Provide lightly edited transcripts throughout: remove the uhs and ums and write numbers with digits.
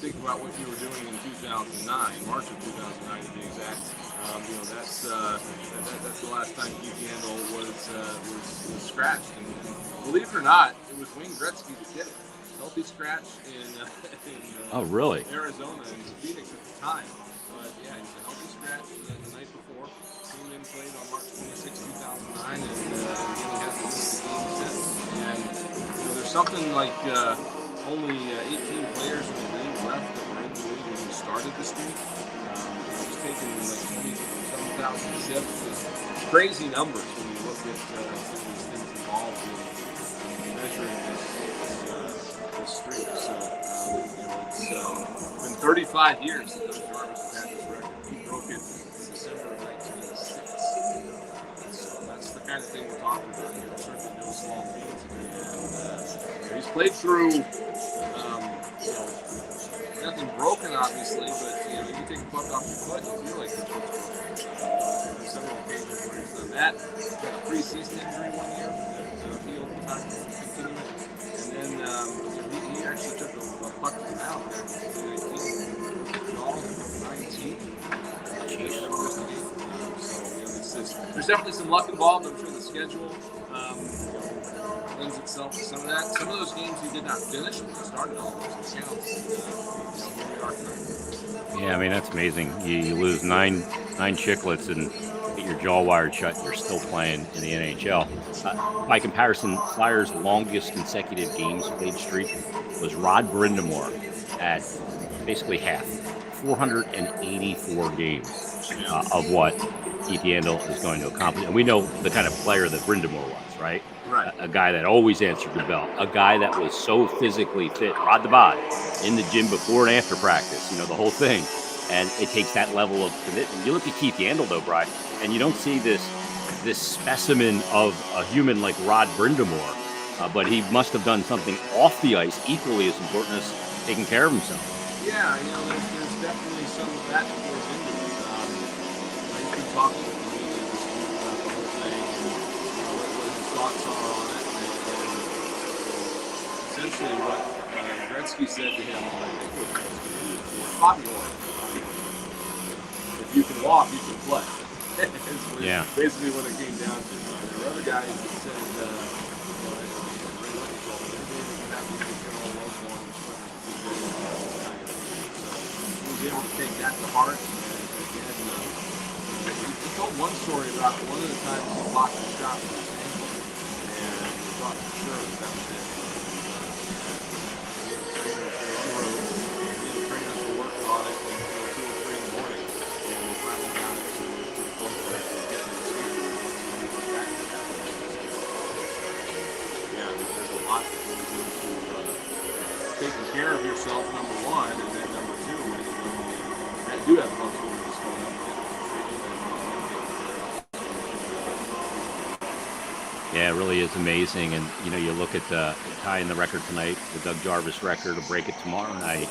think about what you were doing in 2009, March of 2009 to be exact, that's the last time Keith Yandel was scratched. And believe it or not, it was Wayne Gretzky that did it. Healthy scratch in oh, really? Arizona and Phoenix at the time. But yeah, he was a healthy scratch the night before. Came in, played on March 26, 2009, and he hasn't missed a game since. And there's something like only 18 players in the league left that were in the league when he started the streak. He's taken like 27,000 shifts. It's crazy numbers when you look at some of these things involved in measuring this streak. So it's been 35 years since Jarvis has had this record. He broke it in December of 1986. So that's the kind of thing we're talking about here. We're certainly no small feat. And he's played through nothing broken, obviously, but you take a puck off your foot, you feel like it's broken. There's several occasions where he's done that. He's got a preseason injury one year that healed the time to continue it. And then he actually took a puck to the mouth back in 2019. All 19. There's definitely some luck involved. I'm sure the schedule lends itself to some of that. Some of those games he did not finish when he started all those accounts. Yeah, I mean, that's amazing. You lose nine chicklets and get your jaw wired shut, and you're still playing in the NHL. By comparison, Flyers' longest consecutive games played streak was Rod Brind'Amour at basically half, 484 games of what Keith Yandel is going to accomplish. And we know the kind of player that Brind'Amour was, right? Right. A guy that always answered the bell, a guy that was so physically fit, Rod the Bod, in the gym before and after practice, the whole thing. And it takes that level of commitment. You look at Keith Yandel, though, Brian, and you don't see this specimen of a human like Rod Brind'Amour, but he must have done something off the ice equally as important as taking care of himself. Yeah, there's definitely some of that goes into it. He's been talking with the media this week about the whole thing and what his thoughts are on it. And essentially what Gretzky said to him, I think it was Gretzky, Bobby Orr, if you can walk, you can play. Yeah. Basically what it came down to. There were other guys that said, able to take that to heart. He told one story about one of the times he blocked the shot with his ankle, and he thought for sure that was it. He had trainers were working on it until 2 or 3 in the morning, and we finally got it to the point where it was getting the season. He went back to that. Yeah, there's a lot that goes into taking care of yourself, number one, and then number two, I do have a bunch of movies going up. Yeah, it really is amazing. And, you look at tying the record tonight, the Doug Jarvis record, to break it tomorrow night.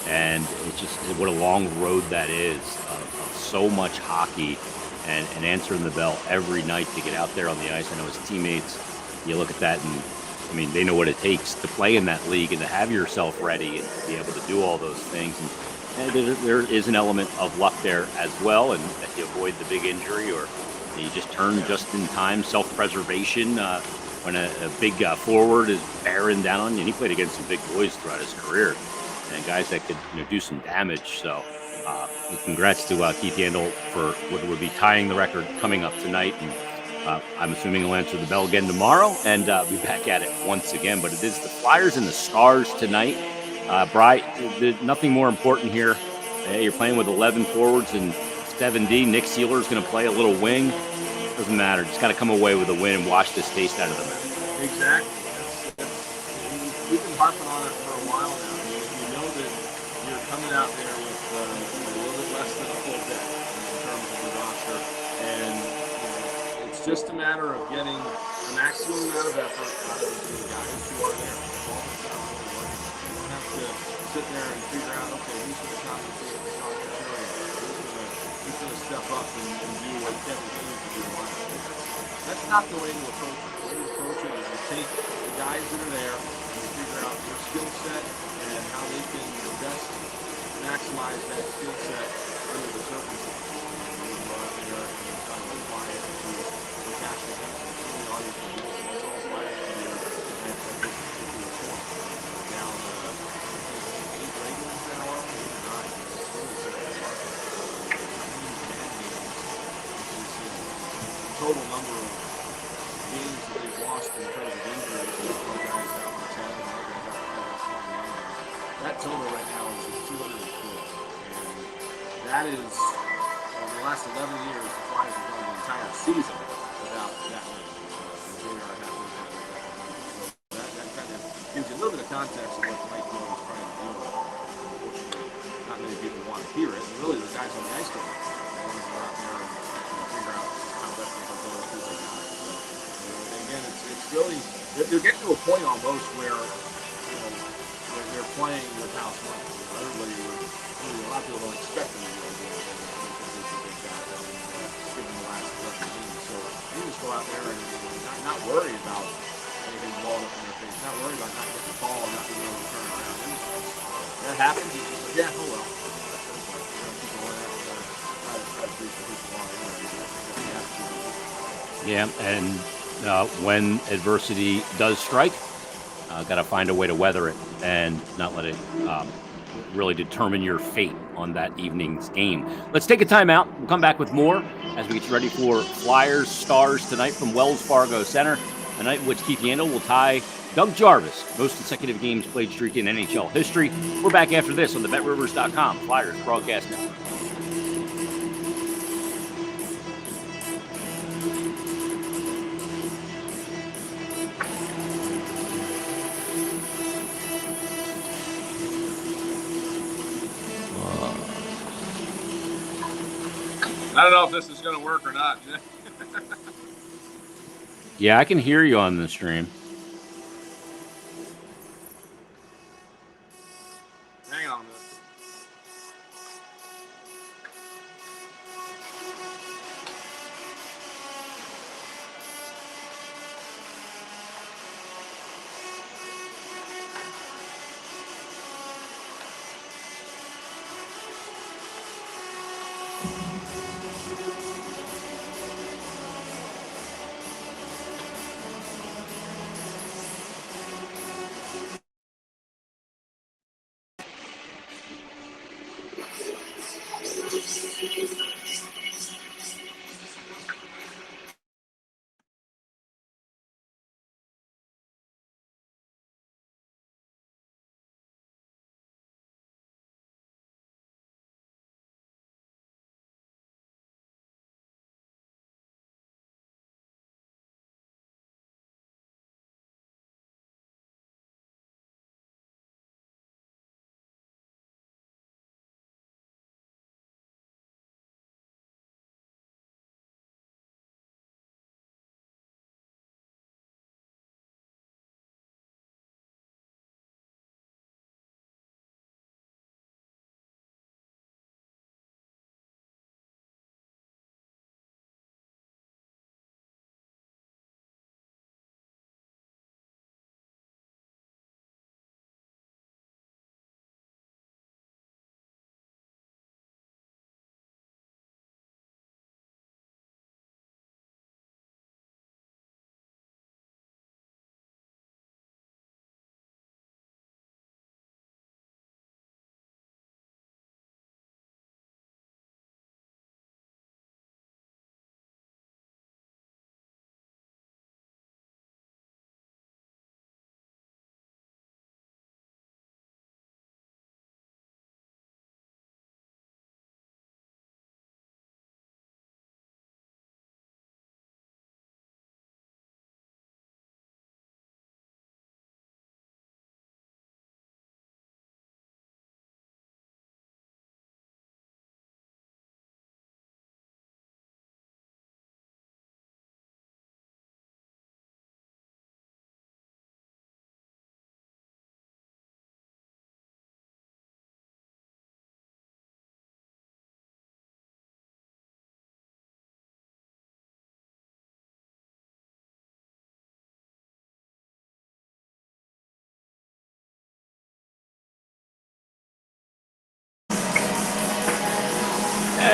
And it's just what a long road that is of so much hockey and answering the bell every night to get out there on the ice. I know his teammates, you look at that and, they know what it takes to play in that league and to have yourself ready and to be able to do all those things. And there is an element of luck there as well, and that you avoid the big injury or you just turn just in time, self-preservation when a big forward is bearing down on you. And he played against some big boys throughout his career and guys that could do some damage. So congrats to Keith Yandel for what would be tying the record coming up tonight. And I'm assuming he'll answer the bell again tomorrow and be back at it once again. But it is the Flyers and the Stars tonight. Bry, nothing more important here. You're playing with 11 forwards and 7D. Nick Seeler's going to play a little wing. Doesn't matter. Just got to come away with a win and wash this taste out of the mouth. Exactly. We've been harping on it for a while now. You know that you're coming out there with a little bit less than a full deck in terms of the roster, and it's just a matter of getting the maximum amount of effort out of the guys who are there. You don't have to sit there and figure out, okay, who's going to compensate for Sean Couturier? Who's going to step up and do what Kevin Hayes to do? That's not the way to approach it. The way to approach it is to take the guys that are there and figure out their skill set and how they can best maximize that skill set under the circumstances. You go out there and try to apply it to catch the hits. Certainly all you can do. That's all players can do at this particular point. Down, I think 8 regulars now, 8 or 9. It's really set us apart. 10 games this season. The total number of games that they've lost in terms of injuries, one guy's out for 10, another guy's out for 9. That total right now is 204. And that is, over the last 11 years, the Flyers have gone the entire season without that many. And they are happy with that. So that kind of gives you a little bit of context of what Mike Gill is trying to do. Unfortunately, not many people want to hear it. And really, the guys on the ice don't. The ones that are out there and figure out how best they can go through their guys. So, again, it's really, they're getting to a point almost where, they're playing with house money. Everybody would, a lot of people don't expect them to do it because it's a big guy, given the last 11 games. So you just go out there and not worry about anything blowing up in their face, not worry about not getting the ball and not being able to turn around. That happens. You just like, yeah, oh well. Keep going out and try to reach the people on the Yeah, and when adversity does strike, got to find a way to weather it and not let it really determine your fate on that evening's game. Let's take a timeout. We'll come back with more as we get you ready for Flyers Stars tonight from Wells Fargo Center. A night in which Keith Yandel will tie Doug Jarvis, most consecutive games played streak in NHL history. We're back after this on the BetRivers.com Flyers Broadcast Network. I don't know if this is going to work or not. Yeah, I can hear you on the stream. Hang on a minute.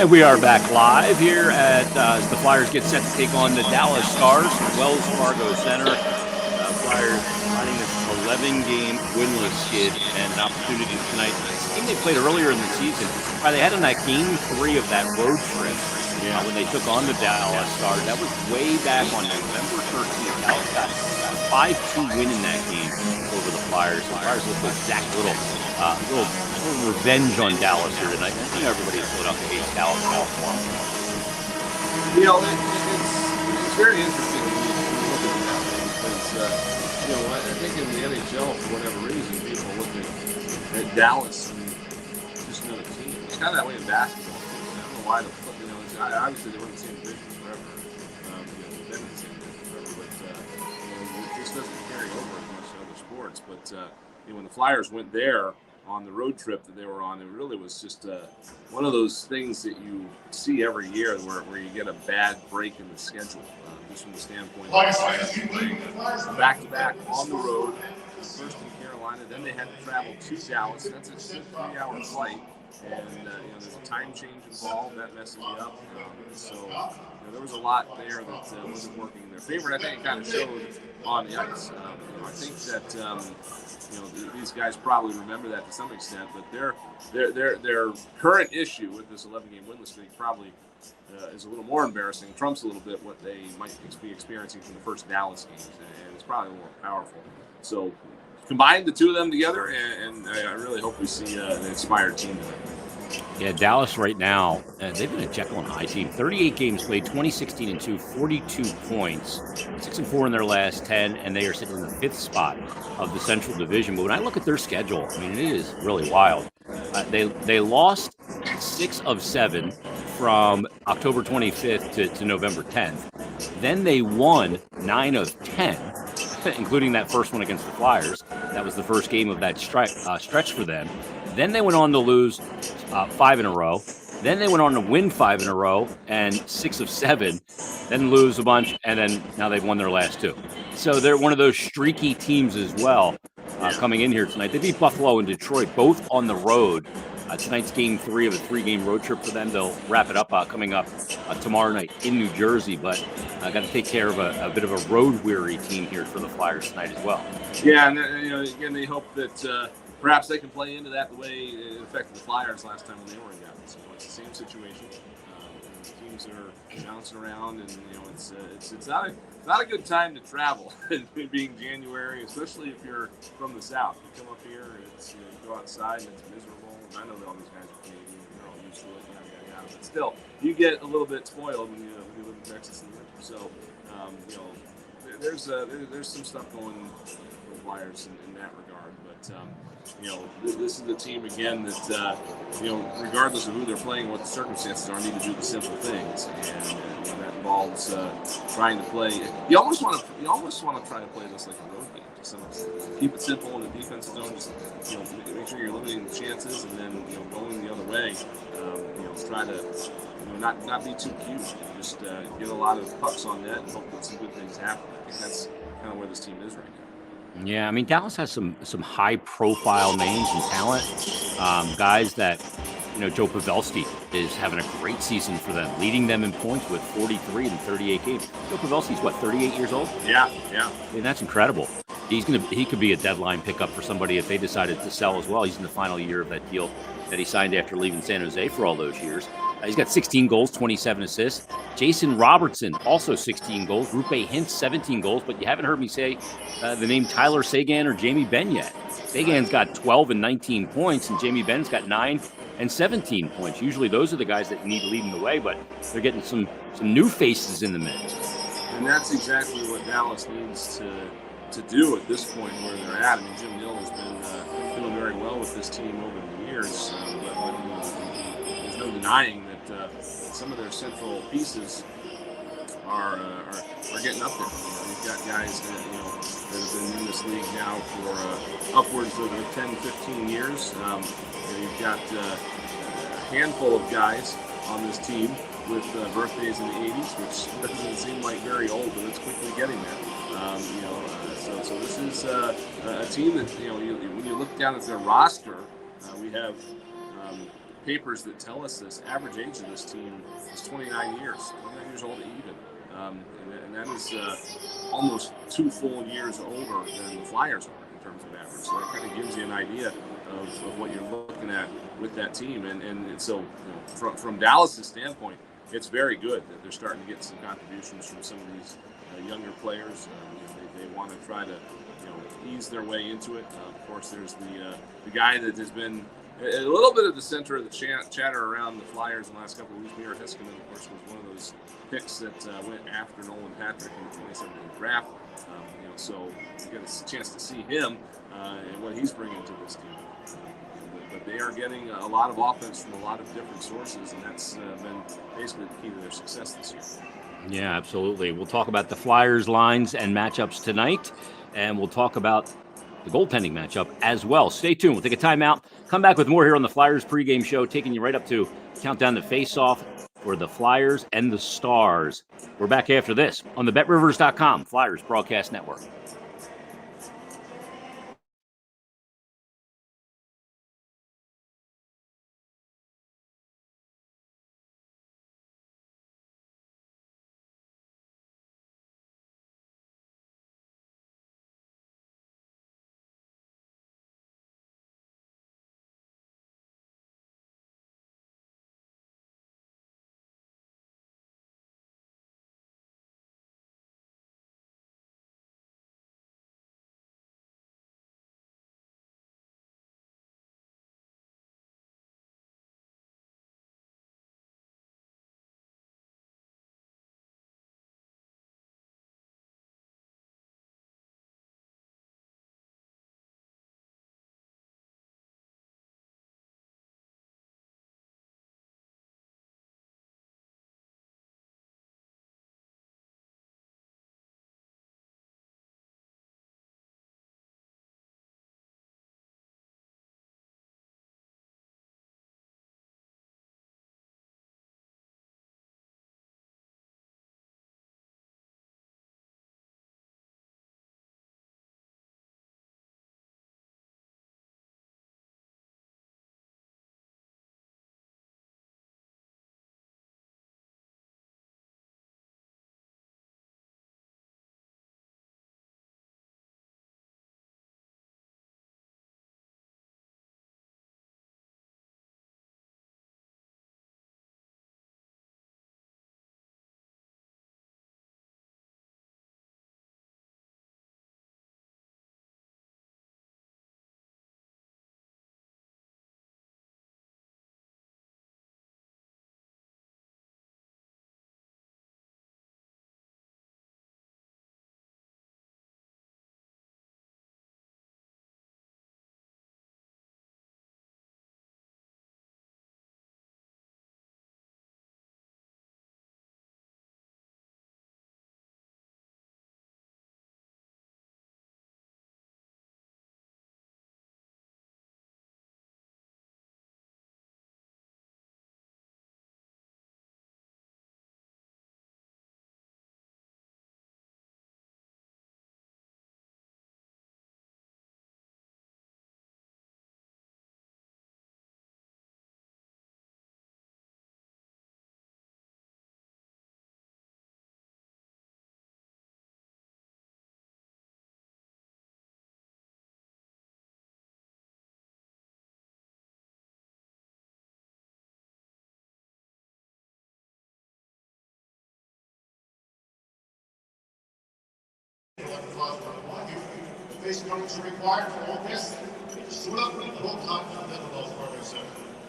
And we are back live here at as the Flyers get set to take on the Dallas Stars from Wells Fargo Center. Flyers riding this 11-game winless skid and an opportunity tonight. This game they played earlier in the season. They had in that game 3 of that road trip when they took on the Dallas Stars. That was way back on November 13th. Dallas got a 5-2 win in that game over the Flyers. The Flyers look like Zach Little. Little revenge on Dallas here tonight. I know everybody in Philadelphia hates Dallas. You know, it's very interesting when you look at that because, you know, I think in the NHL, for whatever reason, people look at Dallas and just another team. It's kind of that way in basketball. I don't know why you know, obviously they were in the same division forever. You know, they've been in the same division forever, but you know, it just doesn't carry over as much in other sports. But you know, when the Flyers went there on the road trip that they were on, it really was just one of those things that you see every year where you get a bad break in the schedule, just from the standpoint of back-to-back on the road, first in Carolina, then they had to travel to Dallas. That's a 3-hour flight, and you know, there's a time change involved that messes you up. So you know, there was a lot there that wasn't working in their favor. I think it kind of showed on the ice. You know, I think that you know, these guys probably remember that to some extent, but their current issue with this 11-game winless streak probably is a little more embarrassing. Trumps a little bit what they might be experiencing from the first Dallas games, and it's probably more powerful. So combine the two of them together, and I really hope we see an inspired team tonight. Yeah, Dallas right now, they've been a Jekyll and Hyde team. 38 games played, 20-16-2, 42 points, 6-4 in their last 10, and they are sitting in the 5th spot of the Central Division. But when I look at their schedule, I mean, it is really wild. They lost 6 of 7 from October 25th to November 10th. Then they won 9 of 10, including that first one against the Flyers. That was the first game of that stretch for them. Then they went on to lose 5 in a row. Then they went on to win 5 in a row and 6 of 7, then lose a bunch, and then now they've won their last 2. So they're one of those streaky teams as well coming in here tonight. They beat Buffalo and Detroit both on the road. Tonight's game 3 of a 3-game road trip for them. They'll wrap it up coming up tomorrow night in New Jersey, but got to take care of a bit of a road-weary team here for the Flyers tonight as well. Yeah, and you know, again, they hope that perhaps they can play into that the way it affected the Flyers last time when they were in Dallas. You know, it's the same situation. Teams are bouncing around, and you know, it's not a good time to travel. Being January, especially if you're from the South, you come up here, and it's, you know, you go outside and it's miserable. And I know that all these guys are Canadian, they're all used to it, yada. But still, you get a little bit spoiled when you live in Texas in the winter. So, you know, there's some stuff going with the Flyers in that regard, but. You know, this is the team again that you know, regardless of who they're playing, what the circumstances are, need to do the simple things, and you know, that involves trying to play. You almost want to try to play this like a road game to some extent. Keep it simple in the defensive zone. Just, you know, make sure you're limiting the chances, and then, you know, going the other way. You know, try to, you know, not be too cute. Just get a lot of pucks on net and hope that some good things happen. I think that's kind of where this team is right now. Yeah, I mean, Dallas has some high-profile names and talent. Guys that, you know, Joe Pavelski is having a great season for them, leading them in points with 43 in 38 games. Joe Pavelski's, what, 38 years old? Yeah. I mean, that's incredible. He could be a deadline pickup for somebody if they decided to sell as well. He's in the final year of that deal that he signed after leaving San Jose for all those years. He's got 16 goals, 27 assists. Jason Robertson, also 16 goals. Rupe Hintz, 17 goals. But you haven't heard me say the name Tyler Seguin or Jamie Benn yet. Seguin's got 12 and 19 points, and Jamie Benn's got 9 and 17 points. Usually those are the guys that need leading the way, but they're getting some new faces in the mix. And that's exactly what Dallas needs to do at this point where they're at. I mean, Jim Nill has been doing very well with this team over the years, but there's no denying that some of their central pieces are getting up there. You know, you've got guys that, you know, that have been in this league now for upwards of 10, 15 years. You know, you've got a handful of guys on this team with birthdays in the 80s, which doesn't seem like very old, but it's quickly getting there. You know, so this is a team that, you know, when you look down at their roster, we have papers that tell us this. Average age of this team is 29 years, 29 years old even. And that is almost 2 full years older than the Flyers are in terms of average. So that kind of gives you an idea of what you're looking at with that team. And so from Dallas's standpoint, it's very good that they're starting to get some contributions from some of these younger players. They want to try to ease their way into it. Of course, there's the guy that has been a little bit of the center of the chatter around the Flyers in the last couple of weeks. Myrtetus, of course, was one of those picks that went after Nolan Patrick in the 2017 draft. So you get a chance to see him and what he's bringing to this team. But they are getting a lot of offense from a lot of different sources, and that's been basically the key to their success this year. Yeah, absolutely. We'll talk about the Flyers lines and matchups tonight, and we'll talk about the goaltending matchup as well. Stay tuned. We'll take a timeout. Come back with more here on the Flyers pregame show, taking you right up to countdown the face-off for the Flyers and the Stars. We're back after this on the BetRivers.com Flyers Broadcast Network.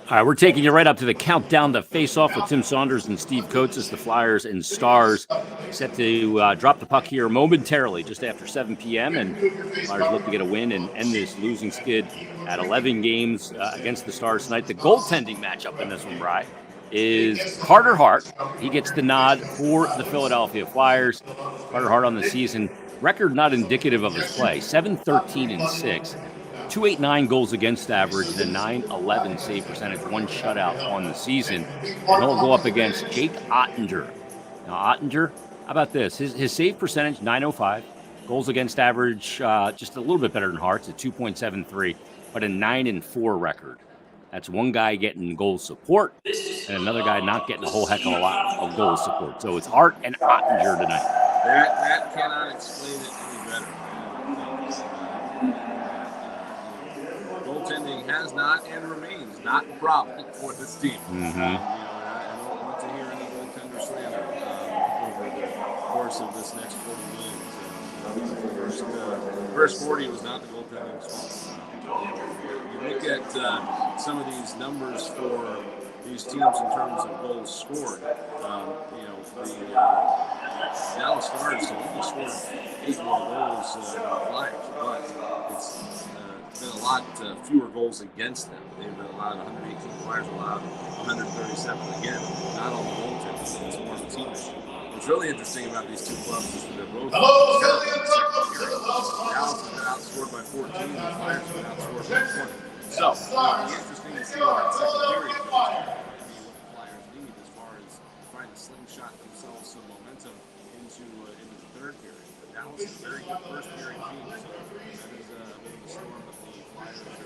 All right, we're taking you right up to the countdown to face-off with Tim Saunders and Steve Coates as the Flyers and Stars set to drop the puck here momentarily just after 7 p.m. And Flyers look to get a win and end this losing skid at 11 games against the Stars tonight. The goaltending matchup in this one, Bri, is Carter Hart. He gets the nod for the Philadelphia Flyers. Carter Hart on the season, record not indicative of his play, 7-13-6. 289 goals against average and a 911 save percentage, one shutout on the season. And he'll go up against Jake Ottinger. Now, Ottinger, how about this? His save percentage, 905. Goals against average, just a little bit better than Hart's at 2.73, but a 9-4 record. That's one guy getting goal support and another guy not getting a whole heck of a lot of goal support. So it's Hart and Ottinger tonight. That cannot explain it any better. Goaltending has not and remains not the problem for this team. Mm-hmm. I don't want to hear any goaltender slander over the course of this next 40 games. First 40 was not the goaltending's fault. You look at some of these numbers for these teams in terms of goals scored. The Dallas Stars have only scored 8 more goals than the Flyers, but it's been a lot fewer goals against them. They've been allowed 118, Flyers allowed 137. Again, not all the goaltenders, it's more of a team issue. What's really interesting about these two clubs is that they're both Dallas has been outscored by 14, and the Flyers have been outscored by 20. So, it'll be interesting to see what that second period is. What the Flyers need as far as trying to slingshot themselves some momentum into the third period. But Dallas is a very good first period team, so that is a bit of a storm that the Flyers are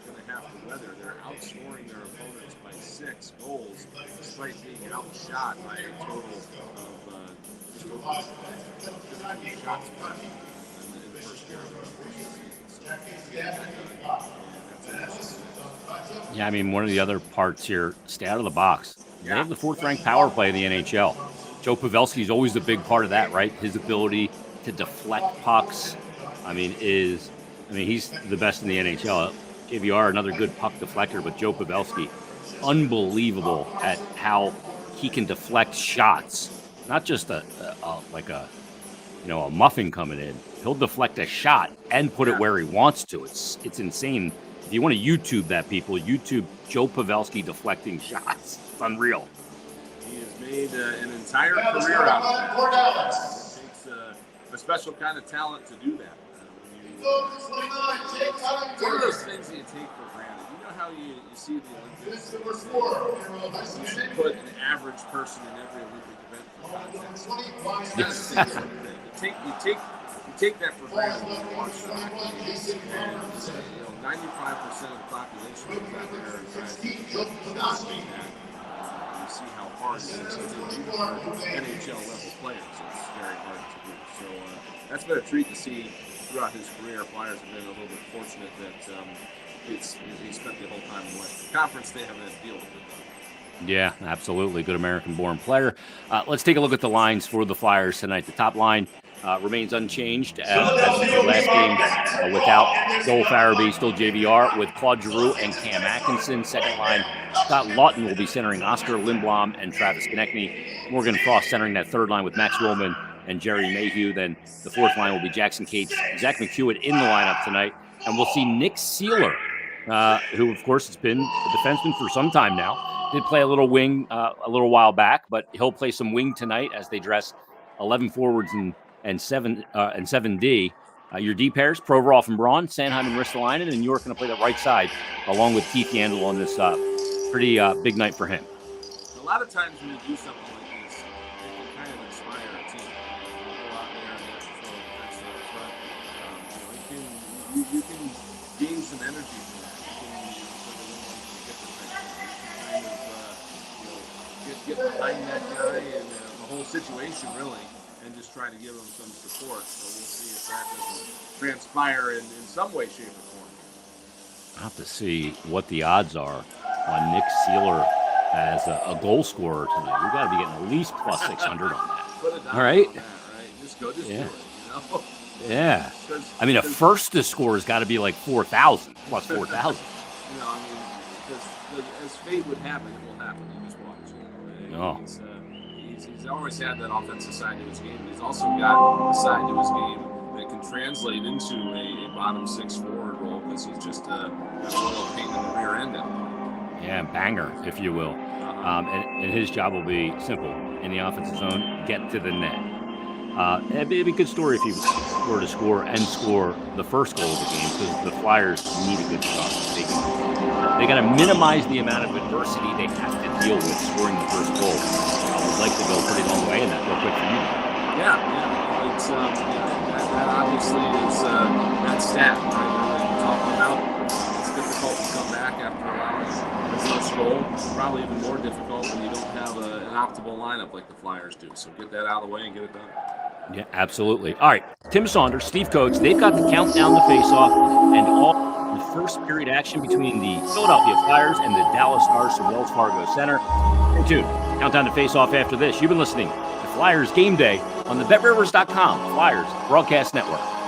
going to have to weather. They're outscoring their opponents by 6 goals, despite being outshot by a total of just over 50 shots per in the first period. Yeah, I mean, one of the other parts here, stay out of the box. They have the 4th-ranked power play in the NHL. Joe Pavelski is always a big part of that, right? His ability to deflect pucks. He's the best in the NHL. JVR, another good puck deflector, but Joe Pavelski, unbelievable at how he can deflect shots. Not just a muffin coming in. He'll deflect a shot and put it where he wants to. It's insane. If you want to YouTube that, people, YouTube Joe Pavelski deflecting shots. It's unreal. He has made an entire career out of that. It takes a special kind of talent to do that. It's one of those things that you take for granted. You know how you see the Olympics? You should put an average person in every Olympic event for context. You take that for granted when you watch track. And 95% of the population is out there and trying to doing that. You see how hard it is to do NHL level players. It's very hard to do. So that's been a treat to see throughout his career. Flyers have been a little bit fortunate that he spent the whole time in the Western Conference. They haven't had to deal with it. Yeah, absolutely. Good American-born player. Let's take a look at the lines for the Flyers tonight. The top line remains unchanged as the last game without Joel Farabee, still JVR, with Claude Giroux and Cam Atkinson. Second line, Scott Lawton will be centering Oscar Lindblom and Travis Konechny. Morgan Frost centering that third line with Max Willman and Jerry Mayhew. Then the fourth line will be Jackson Cates, Zach McEwen in the lineup tonight. And we'll see Nick Seeler, who, of course, has been a defenseman for some time now. Did play a little wing a little while back, but he'll play some wing tonight as they dress 11 forwards and 7D. Your D pairs, Provorov and Braun, Sanheim and Ristolainen, and York going to play the right side along with Keith Yandel on this pretty big night for him. A lot of times when you do something like this, it can kind of inspire a team. You go out there and throw the but you can gain some energy from that. Get behind that guy and the whole situation, really, and just try to give him some support. So we'll see if that doesn't transpire in some way, shape, or form. I'll have to see what the odds are on Nick Seeler as a goal scorer tonight. We've got to be getting at least plus 600 on that. All right? Just do it, you know? Yeah. I mean, a first to score has got to be like 4,000, plus 4,000. Because as fate would have it, it will happen. You just watch. He's always had that offensive side to his game. He's also got a side to his game that can translate into a bottom six forward role because he's just a little pain in the rear end. Yeah, banger, if you will. And his job will be simple. In the offensive zone, get to the net. It'd be a good story if he were to score the first goal of the game because the Flyers need a good start. They got to minimize the amount of adversity they have to deal with scoring the first goal. I would like to go a pretty long way in that real quick for you. Yeah. It's that obviously is that stat, right? We're talking about it's difficult to come back after allowing the first goal. Probably even more difficult when you don't have an optimal lineup like the Flyers do. So get that out of the way and get it done. Yeah, absolutely. All right, Tim Saunders, Steve Coates, they've got the countdown to face-off and all the first period action between the Philadelphia Flyers and the Dallas Stars from Wells Fargo Center. Stay tuned. Countdown to face-off after this. You've been listening to Flyers Game Day on the BetRivers.com Flyers Broadcast Network.